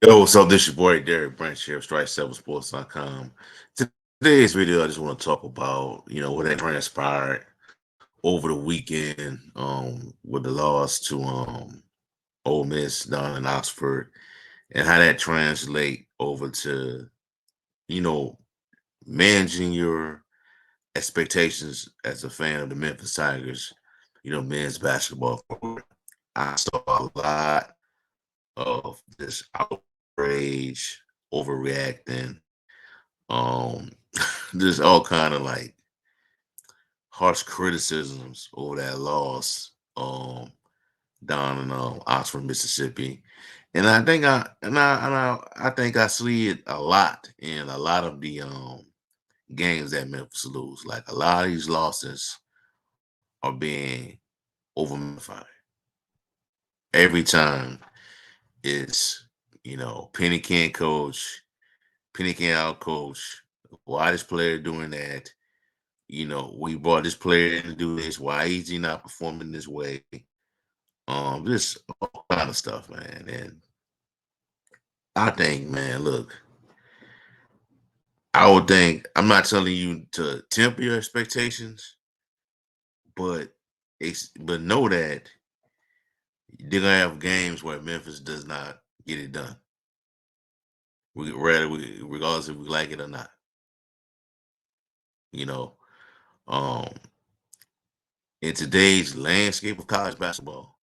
Yo, what's up? This your boy Derek Branch here of Strike7Sports.com. Today's video, I just want to talk about, what had transpired over the weekend with the loss to Ole Miss down in Oxford and how that translate over to, you know, managing your expectations as a fan of the Memphis Tigers, men's basketball program. I saw a lot of this outrage, overreacting, um, just all kind of like harsh criticisms over that loss down in Oxford, Mississippi. And I think I see it a lot in a lot of the games that Memphis lose. Like a lot of these losses are being over magnified. Every time it's, Penny can't coach, Penny can't out coach. Why this player doing that? We brought this player in to do this. Why is he not performing this way? Just all kind of stuff, man. And I think, man, look, I would think I'm not telling you to temper your expectations, but but know that they're gonna have games where Memphis does not get it done. Regardless if we like it or not. You know, um, in today's landscape of college basketball,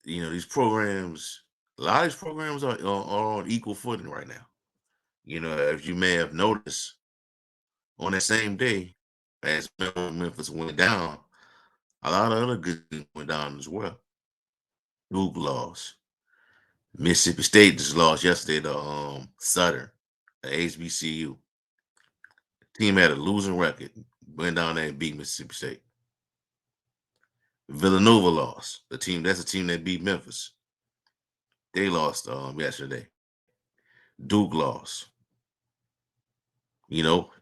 these programs, a lot of these programs are on equal footing right now. As you may have noticed on that same day as Memphis went down, a lot of other good teams went down as well. Duke lost. Mississippi State just lost yesterday to Sutter, the HBCU. Team had a losing record. Went down there and beat Mississippi State. Villanova lost. That's a team that beat Memphis. They lost yesterday. Duke lost.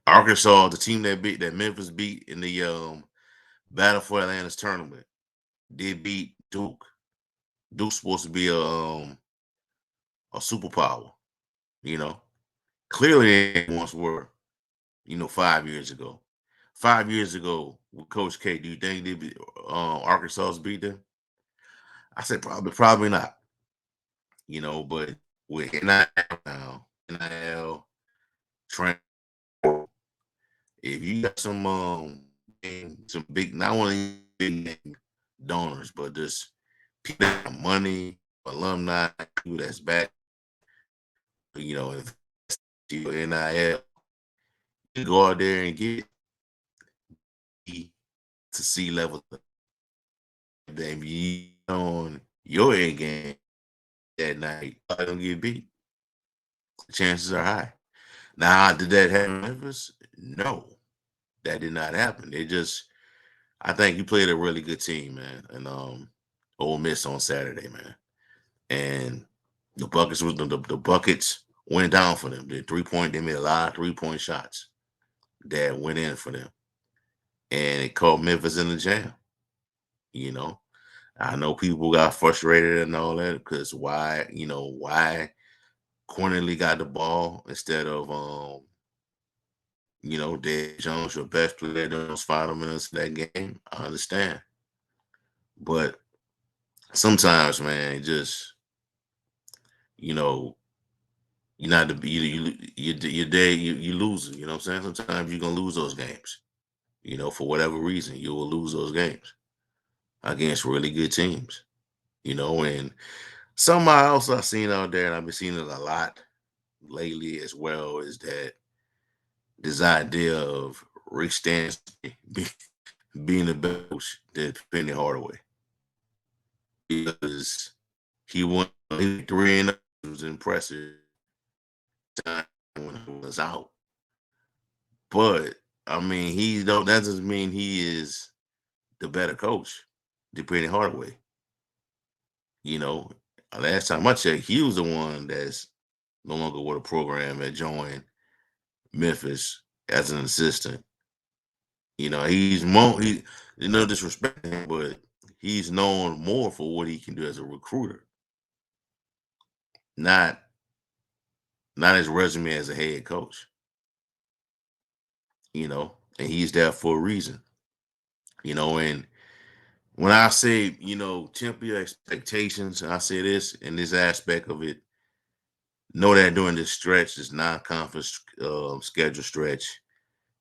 Arkansas, the team that Memphis beat in the Battle for Atlantis tournament, did beat Duke. Duke's supposed to be a superpower. You know, clearly they once were. 5 years ago. 5 years ago with Coach K, do you think Arkansas's beat them? I said probably not. But with NIL now, NIL trend, if you got some big, not only big name donors, but just people that have money, alumni, people that's back, if you NIL, you go out there and get to see level. Then you on your end game that night, I don't get beat. The chances are high. Now, did that happen in Memphis? No, that did not happen. I think you played a really good team, man, and Ole Miss on Saturday, man, and the buckets went down for them. They made a lot of 3-point shots that went in for them, and it caught Memphis in the jam. You know, I know people got frustrated and all that because why Cornerly got the ball instead of Dave Jones, your best player in those final minutes of that game. I understand. But sometimes, man, just you know, you're not the you're there, you lose. You know what I'm saying? Sometimes you're gonna lose those games. For whatever reason, you will lose those games against really good teams. And something else I've seen out there, and I've been seeing it a lot lately as well, is that this idea of Rick Stanley being the best coach than Penny Hardaway because he 3-0. It was impressive time when he was out. But I mean, he don't. That doesn't mean he is the better coach than Penny Hardaway. You know, last time I checked, he was the one that's no longer with a program that joined Memphis as an assistant. He's more no disrespect, but he's known more for what he can do as a recruiter, not not his resume as a head coach, and he's there for a reason, and when I say, temper your expectations, I say this in this aspect of it, know that during this stretch, this non-conference schedule stretch,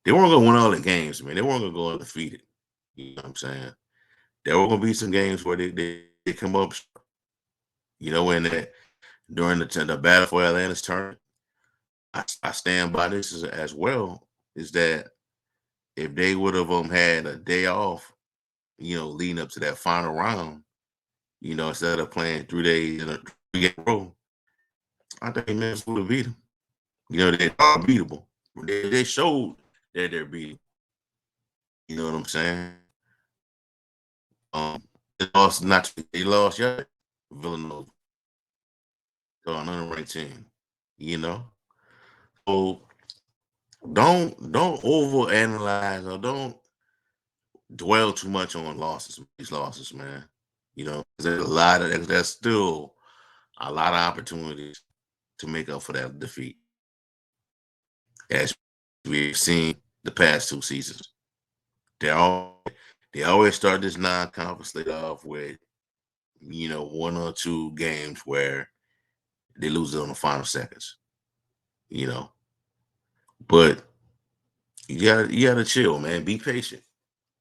they weren't gonna win all the games, man. They weren't gonna go undefeated. You know what I'm saying? There were gonna be some games where they come up, in that during the battle for Atlanta's tournament. I stand by this as well, is that if they would have had a day off, leading up to that final round, instead of playing 3 days in a 3 game row, I think Memphis would have beat them. They are beatable. They showed that they're beatable. You know what I'm saying? They lost not they lost yet. Villanova, so an unranked team. You know, so don't overanalyze or don't dwell too much on these losses, man. There's a lot of there's still a lot of opportunities to make up for that defeat, as we've seen the past 2 seasons. They all they always start this non-conference slate off with 1 or 2 games where they lose it on the final seconds. You know, but you gotta chill, man. Be patient.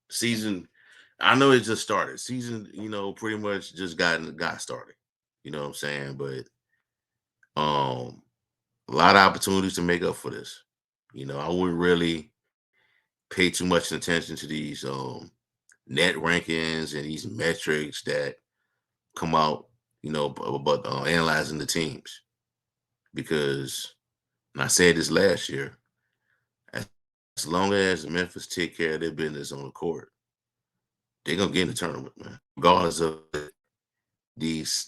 Season, I know it just started. Season, pretty much just got started. You know what I'm saying? But um, a lot of opportunities to make up for this. I wouldn't really pay too much attention to these net rankings and these metrics that come out, about analyzing the teams, because, and I said this last year, as long as Memphis take care of their business on the court, they're gonna get in the tournament, man. Regardless of these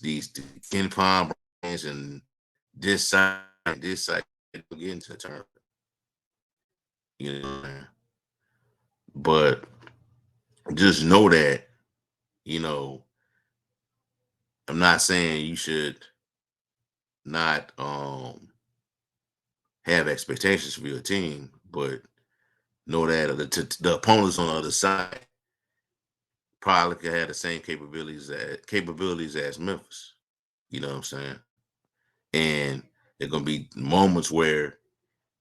Ken Palm brands and this side, they'll get into the tournament. Man. But just know that, you know, I'm not saying you should not have expectations for your team, but know that the opponents on the other side probably could have the same capabilities as Memphis. You know what I'm saying? And there gonna be moments where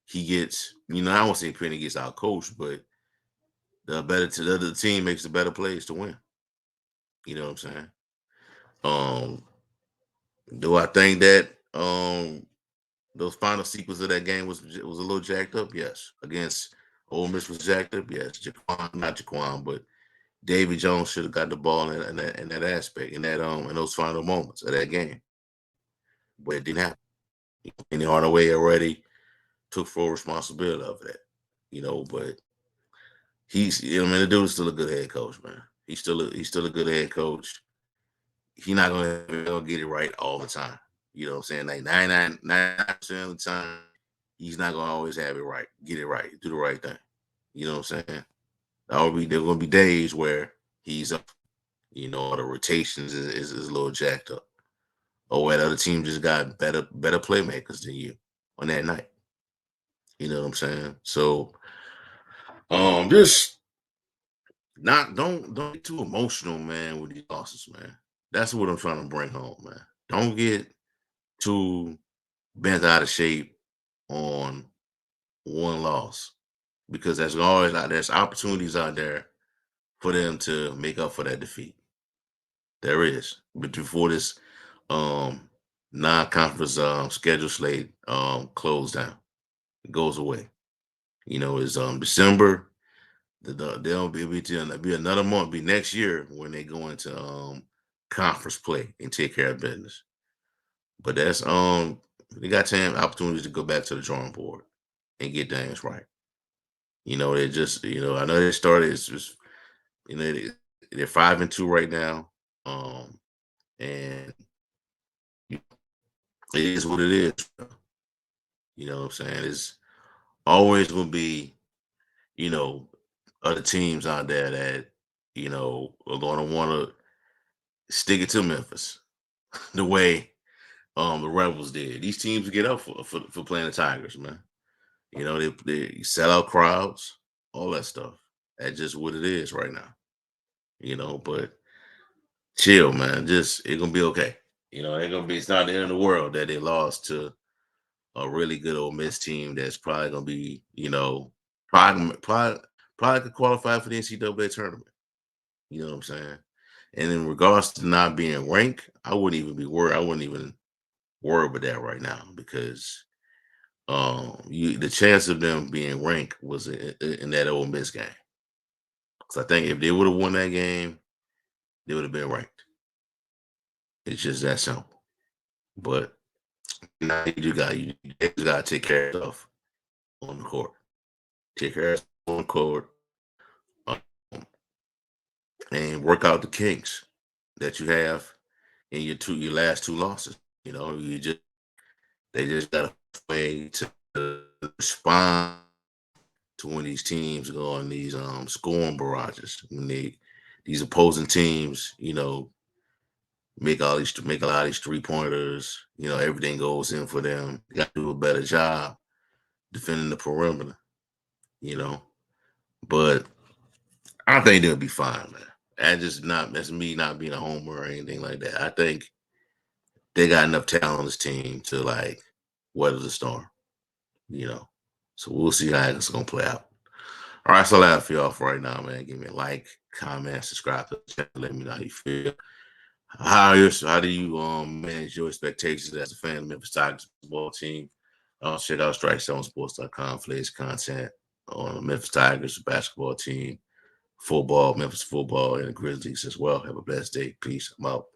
he gets, I won't say Penny gets out coached, but the other team makes the better plays to win. You know what I'm saying? Um, do I think that those final sequence of that game was a little jacked up? Yes. Against Ole Miss was jacked up. Yes. Jaquan, not Jaquan, but David Jones should have got the ball in that aspect, in those final moments of that game, but it didn't happen. Penny Hardaway already took full responsibility of that. But man, the dude is still a good head coach, man. He's still a good head coach. He's not gonna get it right all the time. You know what I'm saying? Like 99% of the time, he's not gonna always have it right, get it right, do the right thing. You know what I'm saying? There gonna be days where he's up, the rotations is a little jacked up. Or where the other team just got better playmakers than you on that night. You know what I'm saying? So just not don't get too emotional, man, with these losses, man. That's what I'm trying to bring home, man. Don't get too bent out of shape on one loss, because there's opportunities out there for them to make up for that defeat. There is, but before this um non-conference schedule slate closed down, it goes away. It's December. There'll be another month, be next year when they go into conference play and take care of business. But that's they got 10 opportunities to go back to the drawing board and get things right. They just, I know they started, it's just, they're 5-2 right now. And it is what it is. You know what I'm saying? It's always gonna be, you know, other teams out there that, are gonna wanna stick it to Memphis the way the Rebels did. These teams get up for playing the Tigers, man. You know, they sell out crowds, all that stuff. That's just what it is right now. You know, but chill, man. Just it's gonna be okay. You know, it's gonna be. It's not the end of the world that they lost to a really good Ole Miss team that's probably gonna be, probably could qualify for the NCAA tournament. You know what I'm saying? And in regards to not being ranked, I wouldn't even be worried. I wouldn't even worry about that right now because the chance of them being ranked was in that Ole Miss game. Because I think if they would have won that game, they would have been ranked. It's just that simple. But now you just got to take care of stuff on the court. Take care of stuff on the court, um, and work out the kinks that you have in your last two losses. You know, they just got a way to respond to when these teams go on these scoring barrages. When these opposing teams, make a lot of these 3 pointers. Everything goes in for them. They got to do a better job defending the perimeter. You know, but I think they'll be fine, man. That's me not being a homer or anything like that. I think they got enough talent on this team to like weather the storm. You know, so we'll see how it's gonna play out. All right, so that's for y'all for right now, man. Give me a like, comment, subscribe to the channel. Let me know how you feel. How do you manage your expectations as a fan of the Memphis Tigers football team? Check out strike7sports.com for latest content on the Memphis Tigers basketball team, football, Memphis football, and the Grizzlies as well. Have a blessed day. Peace. I'm out.